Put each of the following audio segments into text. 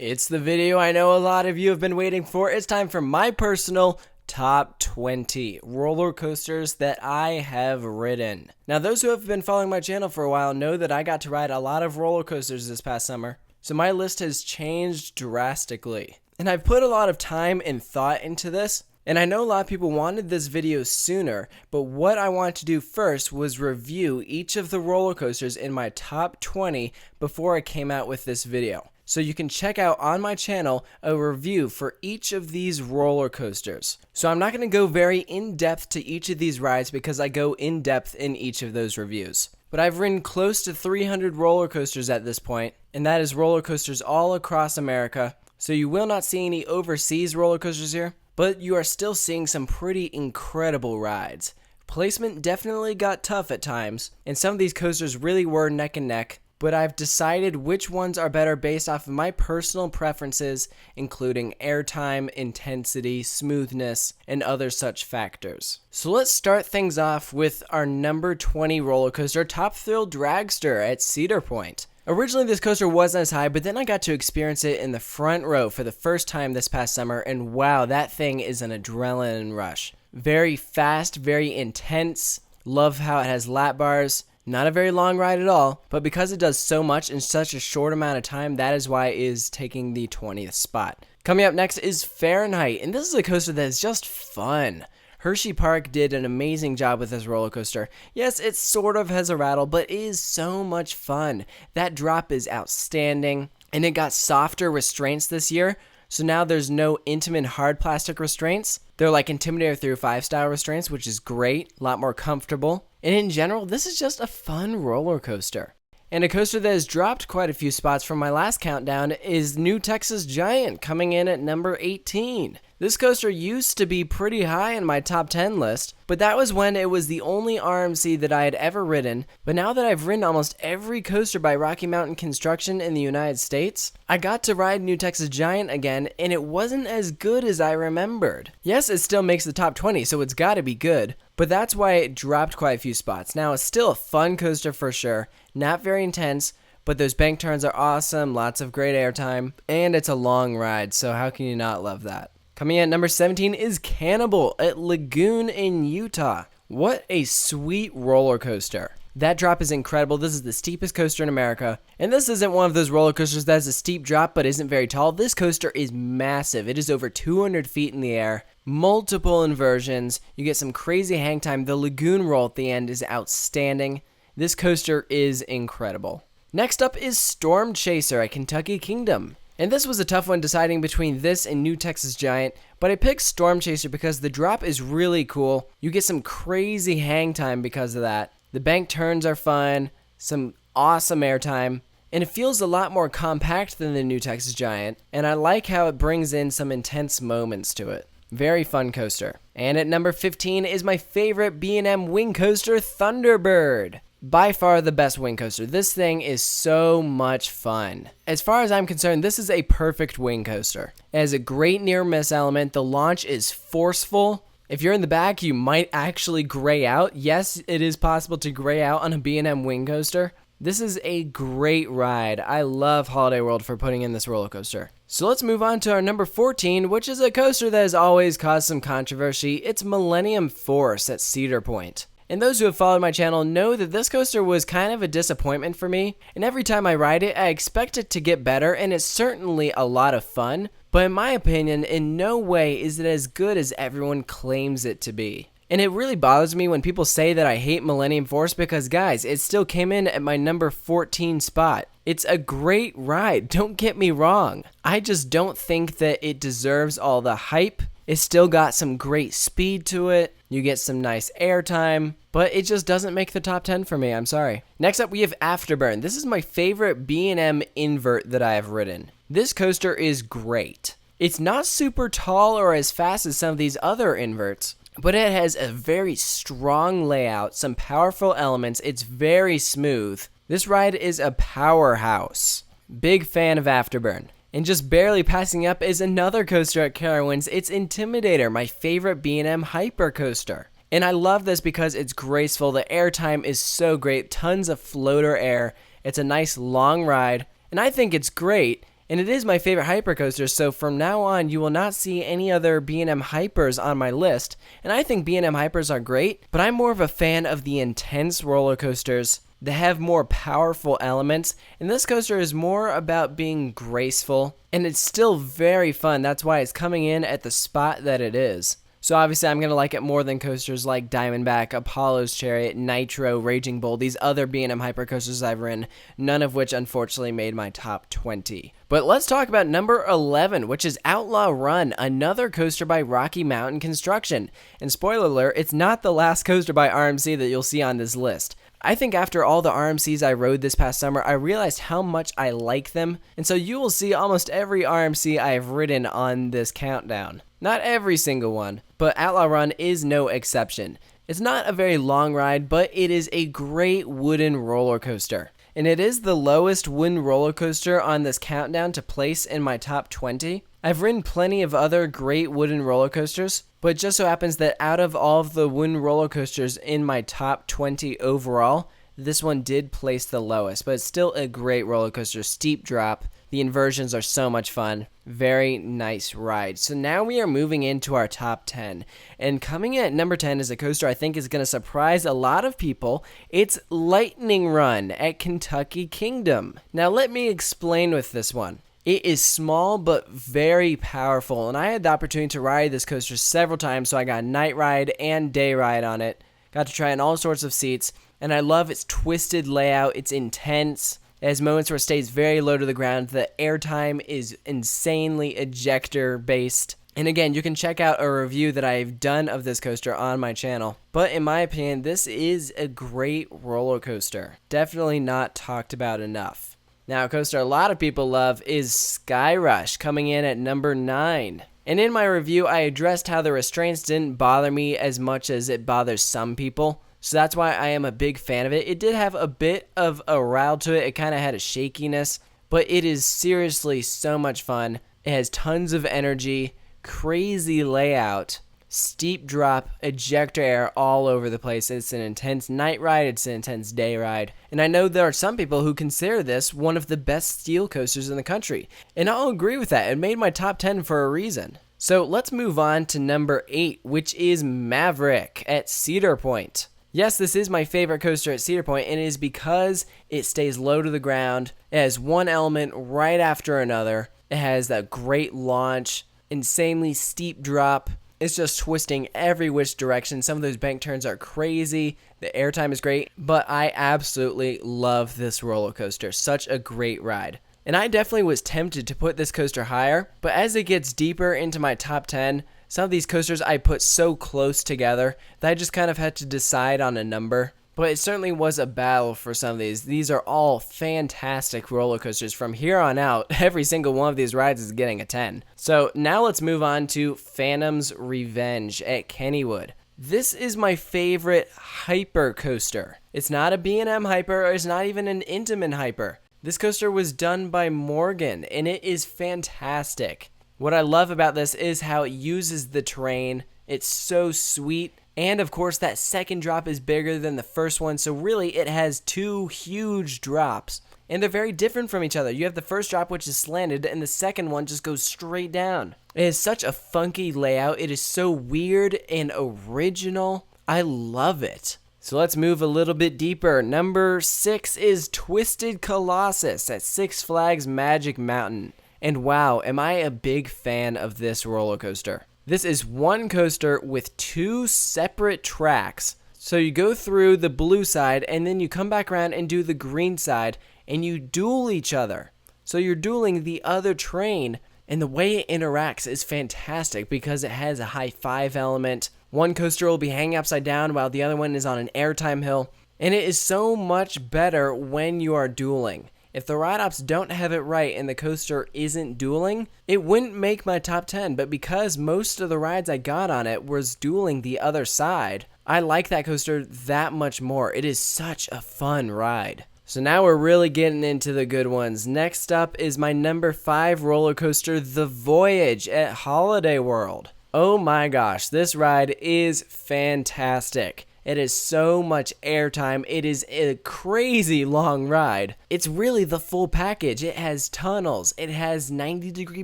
It's the video I know a lot of you have been waiting for. It's time for my personal top 20 roller coasters that I have ridden. Now, those who have been following my channel for a while know that I got to ride a lot of roller coasters this past summer. So my list has changed drastically. And I've put a lot of time and thought into this. And I know a lot of people wanted this video sooner, but what I wanted to do first was review each of the roller coasters in my top 20 before I came out with this video. So you can check out on my channel a review for each of these roller coasters. So I'm not going to go very in-depth to each of these rides because I go in-depth in each of those reviews. But I've ridden close to 300 roller coasters at this point, and that is roller coasters all across America. So you will not see any overseas roller coasters here, but you are still seeing some pretty incredible rides. Placement definitely got tough at times, and some of these coasters really were neck and neck. But I've decided which ones are better based off of my personal preferences, including airtime, intensity, smoothness, and other such factors. So let's start things off with our number 20 roller coaster, Top Thrill Dragster at Cedar Point. Originally this coaster wasn't as high, but then I got to experience it in the front row for the first time this past summer, and wow, that thing is an adrenaline rush. Very fast, very intense, love how it has lap bars. Not a very long ride at all, but because it does so much in such a short amount of time, that is why it is taking the 20th spot. Coming up next is Fahrenheit, and this is a coaster that is just fun. Hersheypark did an amazing job with this roller coaster. Yes, it sort of has a rattle, but it is so much fun. That drop is outstanding, and it got softer restraints this year, so now there's no intimate hard plastic restraints. They're like Intimidator through 5 style restraints, which is great, a lot more comfortable. And in general, this is just a fun roller coaster. And a coaster that has dropped quite a few spots from my last countdown is New Texas Giant, coming in at number 18. This coaster used to be pretty high in my top 10 list, but that was when it was the only RMC that I had ever ridden. But now that I've ridden almost every coaster by Rocky Mountain Construction in the United States, I got to ride New Texas Giant again, and it wasn't as good as I remembered. Yes, it still makes the top 20, so it's gotta be good, but that's why it dropped quite a few spots. Now, it's still a fun coaster for sure, not very intense, but those bank turns are awesome, lots of great airtime, and it's a long ride, so how can you not love that? Coming in at number 17 is Cannibal at Lagoon in Utah. What a sweet roller coaster. That drop is incredible. This is the steepest coaster in America. And this isn't one of those roller coasters that has a steep drop but isn't very tall. This coaster is massive. It is over 200 feet in the air. Multiple inversions. You get some crazy hang time. The Lagoon roll at the end is outstanding. This coaster is incredible. Next up is Storm Chaser at Kentucky Kingdom. And this was a tough one deciding between this and New Texas Giant, but I picked Storm Chaser because the drop is really cool. You get some crazy hang time because of that. The bank turns are fun, some awesome airtime, and it feels a lot more compact than the New Texas Giant, and I like how it brings in some intense moments to it. Very fun coaster. And at number 15 is my favorite B&M wing coaster, Thunderbird. By far the best wing coaster. This thing is so much fun. As far as I'm concerned, this is a perfect wing coaster. It has a great near miss element. The launch is forceful. If you're in the back, you might actually gray out. Yes, it is possible to gray out on a B&M wing coaster. This is a great ride. I love Holiday World for putting in this roller coaster. So let's move on to our number 14, which is a coaster that has always caused some controversy. It's Millennium Force at Cedar Point. And those who have followed my channel know that this coaster was kind of a disappointment for me, and every time I ride it, I expect it to get better, and it's certainly a lot of fun, but in my opinion, in no way is it as good as everyone claims it to be. And it really bothers me when people say that I hate Millennium Force because, guys, it still came in at my number 14 spot. It's a great ride, don't get me wrong. I just don't think that it deserves all the hype. It's still got some great speed to it. You get some nice airtime, but it just doesn't make the top 10 for me. I'm sorry. Next up, we have Afterburner. This is my favorite B&M invert that I have ridden. This coaster is great. It's not super tall or as fast as some of these other inverts, but it has a very strong layout, some powerful elements. It's very smooth. This ride is a powerhouse. Big fan of Afterburner. And just barely passing up is another coaster at Carowinds. It's Intimidator, my favorite B&M hyper coaster. And I love this because it's graceful. The airtime is so great. Tons of floater air. It's a nice long ride. And I think it's great. And it is my favorite hypercoaster, so from now on, you will not see any other B&M Hypers on my list. And I think B&M Hypers are great, but I'm more of a fan of the intense roller coasters that have more powerful elements. And this coaster is more about being graceful, and it's still very fun. That's why it's coming in at the spot that it is. So obviously I'm going to like it more than coasters like Diamondback, Apollo's Chariot, Nitro, Raging Bull, these other B&M hypercoasters I've ridden, none of which unfortunately made my top 20. But let's talk about number 11, which is Outlaw Run, another coaster by Rocky Mountain Construction. And spoiler alert, it's not the last coaster by RMC that you'll see on this list. I think after all the RMCs I rode this past summer, I realized how much I like them, and so you will see almost every RMC I have ridden on this countdown. Not every single one, but Outlaw Run is no exception. It's not a very long ride, but it is a great wooden roller coaster. And it is the lowest wooden roller coaster on this countdown to place in my top 20. I've ridden plenty of other great wooden roller coasters, but it just so happens that out of all of the wooden roller coasters in my top 20 overall, this one did place the lowest, but it's still a great roller coaster. Steep drop. The inversions are so much fun. Very nice ride. So now we are moving into our top 10. And coming in at number 10 is a coaster I think is going to surprise a lot of people. It's Lightning Run at Kentucky Kingdom. Now let me explain with this one. It is small but very powerful, and I had the opportunity to ride this coaster several times, so I got night ride and day ride on it. Got to try in all sorts of seats, and I love its twisted layout. It's intense. It has moments where it stays very low to the ground. The airtime is insanely ejector based. And again, you can check out a review that I've done of this coaster on my channel. But in my opinion, this is a great roller coaster. Definitely not talked about enough. Now, a coaster a lot of people love is Skyrush, coming in at number 9. And in my review, I addressed how the restraints didn't bother me as much as it bothers some people. So that's why I am a big fan of it. It did have a bit of a rattle to it. It kind of had a shakiness, but it is seriously so much fun. It has tons of energy, crazy layout, steep drop, ejector air all over the place. It's an intense night ride. It's an intense day ride. And I know there are some people who consider this one of the best steel coasters in the country. And I'll agree with that. It made my top 10 for a reason. So let's move on to number 8, which is Maverick at Cedar Point. Yes, this is my favorite coaster at Cedar Point, and it is because it stays low to the ground. It has one element right after another. It has that great launch, insanely steep drop. It's just twisting every which direction. Some of those bank turns are crazy. The airtime is great, but I absolutely love this roller coaster. Such a great ride. And I definitely was tempted to put this coaster higher, but as it gets deeper into my top 10, some of these coasters I put so close together that I just kind of had to decide on a number. But it certainly was a battle for some of these. These are all fantastic roller coasters. From here on out, every single one of these rides is getting a 10. So now let's move on to Phantom's Revenge at Kennywood. This is my favorite hyper coaster. It's not a B&M hyper, or it's not even an Intamin hyper. This coaster was done by Morgan, and it is fantastic. What I love about this is how it uses the terrain. It's so sweet. And of course, that second drop is bigger than the first one, so really it has two huge drops. And they're very different from each other. You have the first drop, which is slanted, and the second one just goes straight down. It is such a funky layout. It is so weird and original. I love it. So let's move a little bit deeper. Number 6 is Twisted Colossus at Six Flags Magic Mountain. And wow, am I a big fan of this roller coaster. This is one coaster with 2 separate tracks. So you go through the blue side and then you come back around and do the green side and you duel each other. So you're dueling the other train, and the way it interacts is fantastic because it has a high 5 element. One coaster will be hanging upside down while the other one is on an airtime hill. And it is so much better when you are dueling. If the ride ops don't have it right and the coaster isn't dueling, it wouldn't make my top 10, but because most of the rides I got on it was dueling the other side, I like that coaster that much more. It is such a fun ride. So now we're really getting into the good ones. Next up is my number 5 roller coaster, the Voyage at Holiday World. Oh my gosh, this ride is fantastic. It has so much airtime. It is a crazy long ride. It's really the full package. It has tunnels. It has 90-degree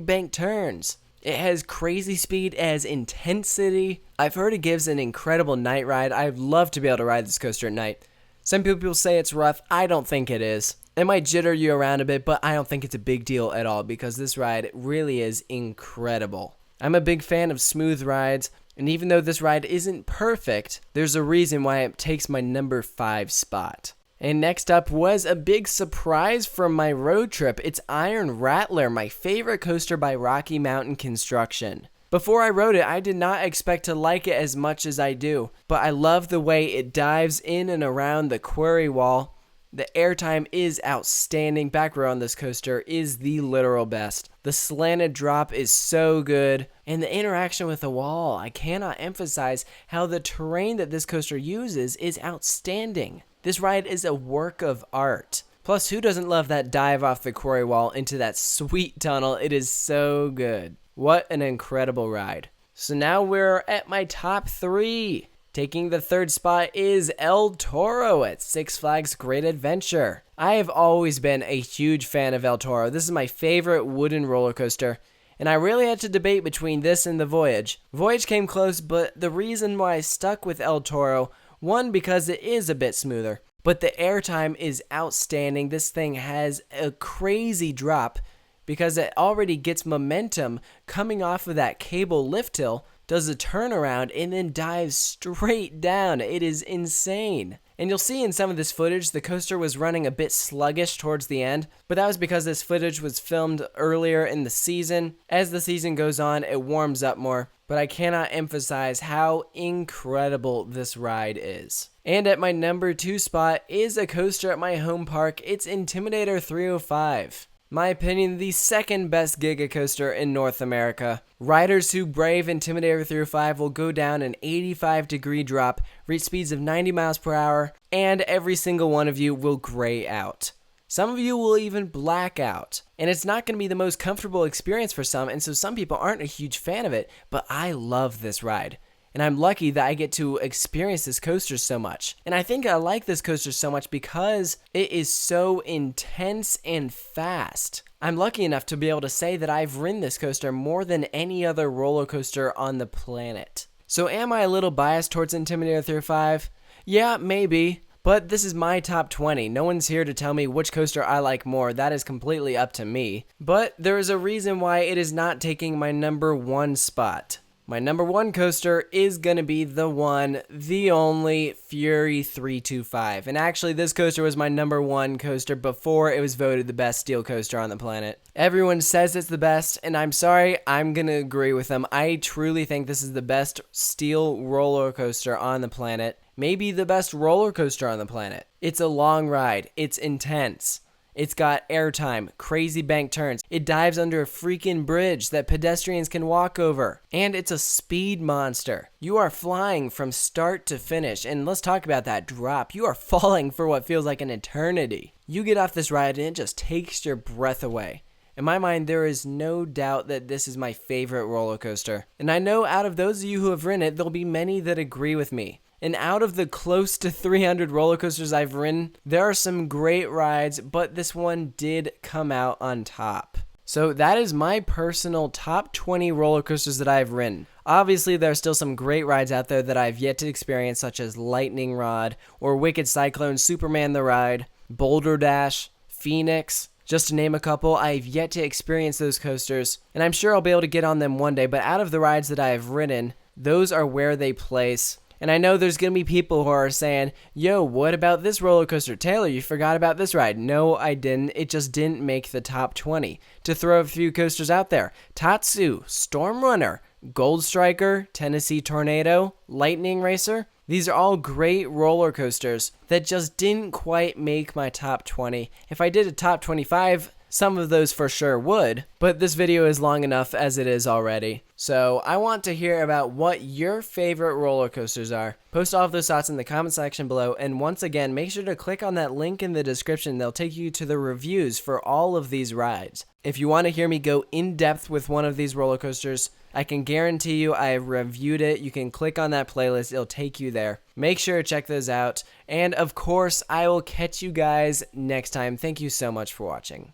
bank turns. It has crazy speed. It has intensity. I've heard it gives an incredible night ride. I'd love to be able to ride this coaster at night. Some people say it's rough. I don't think it is. It might jitter you around a bit, but I don't think it's a big deal at all because this ride really is incredible. I'm a big fan of smooth rides, and even though this ride isn't perfect, there's a reason why it takes my number 5 spot. And next up was a big surprise from my road trip. It's Iron Rattler, my favorite coaster by Rocky Mountain Construction. Before I rode it, I did not expect to like it as much as I do, but I love the way it dives in and around the quarry wall. The airtime is outstanding. Back row on this coaster is the literal best. The slanted drop is so good, and the interaction with the wall, I cannot emphasize how the terrain that this coaster uses is outstanding. This ride is a work of art. Plus, who doesn't love that dive off the quarry wall into that sweet tunnel? It is so good. What an incredible ride. So now we're at my top 3. Taking the 3rd spot is El Toro at Six Flags Great Adventure. I have always been a huge fan of El Toro. This is my favorite wooden roller coaster, and I really had to debate between this and the Voyage. Voyage came close, but the reason why I stuck with El Toro, one, because it is a bit smoother, but the airtime is outstanding. This thing has a crazy drop because it already gets momentum coming off of that cable lift hill, does a turnaround, and then dives straight down. It is insane. And you'll see in some of this footage, the coaster was running a bit sluggish towards the end, but that was because this footage was filmed earlier in the season. As the season goes on, it warms up more, but I cannot emphasize how incredible this ride is. And at my number 2 spot is a coaster at my home park. It's Intimidator 305. My opinion, the second best Giga coaster in North America. Riders who brave Intimidator 305 will go down an 85-degree drop, reach speeds of 90 miles per hour, and every single one of you will gray out. Some of you will even black out, and it's not going to be the most comfortable experience for some, and so some people aren't a huge fan of it, but I love this ride. And I'm lucky that I get to experience this coaster so much. And I think I like this coaster so much because it is so intense and fast. I'm lucky enough to be able to say that I've ridden this coaster more than any other roller coaster on the planet. So am I a little biased towards Intimidator 305? Yeah, maybe. But this is my top 20. No one's here to tell me which coaster I like more. That is completely up to me. But there is a reason why it is not taking my number 1 spot. My number 1 coaster is going to be the one, the only Fury 325. And actually, this coaster was my number 1 coaster before it was voted the best steel coaster on the planet. Everyone says it's the best, and I'm sorry, I'm going to agree with them. I truly think this is the best steel roller coaster on the planet. Maybe the best roller coaster on the planet. It's a long ride. It's intense. It's got airtime, crazy bank turns. It dives under a freaking bridge that pedestrians can walk over. And it's a speed monster. You are flying from start to finish. And let's talk about that drop. You are falling for what feels like an eternity. You get off this ride and it just takes your breath away. In my mind, there is no doubt that this is my favorite roller coaster. And I know out of those of you who have ridden it, there'll be many that agree with me. And out of the close to 300 roller coasters I've ridden, there are some great rides, but this one did come out on top. So that is my personal top 20 roller coasters that I've ridden. Obviously, there are still some great rides out there that I've yet to experience, such as Lightning Rod, or Wicked Cyclone, Superman the Ride, Boulder Dash, Phoenix. Just to name a couple, I've yet to experience those coasters, and I'm sure I'll be able to get on them one day, but out of the rides that I have ridden, those are where they place. And I know there's going to be people who are saying, yo, what about this roller coaster? Taylor, you forgot about this ride. No, I didn't. It just didn't make the top 20. To throw a few coasters out there, Tatsu, Storm Runner, Gold Striker, Tennessee Tornado, Lightning Racer. These are all great roller coasters that just didn't quite make my top 20. If I did a top 25, some of those for sure would, but this video is long enough as it is already. So I want to hear about what your favorite roller coasters are. Post all of those thoughts in the comment section below, and once again, make sure to click on that link in the description. They'll take you to the reviews for all of these rides. If you want to hear me go in depth with one of these roller coasters, I can guarantee you I have reviewed it. You can click on that playlist. It'll take you there. Make sure to check those out. And of course, I will catch you guys next time. Thank you so much for watching.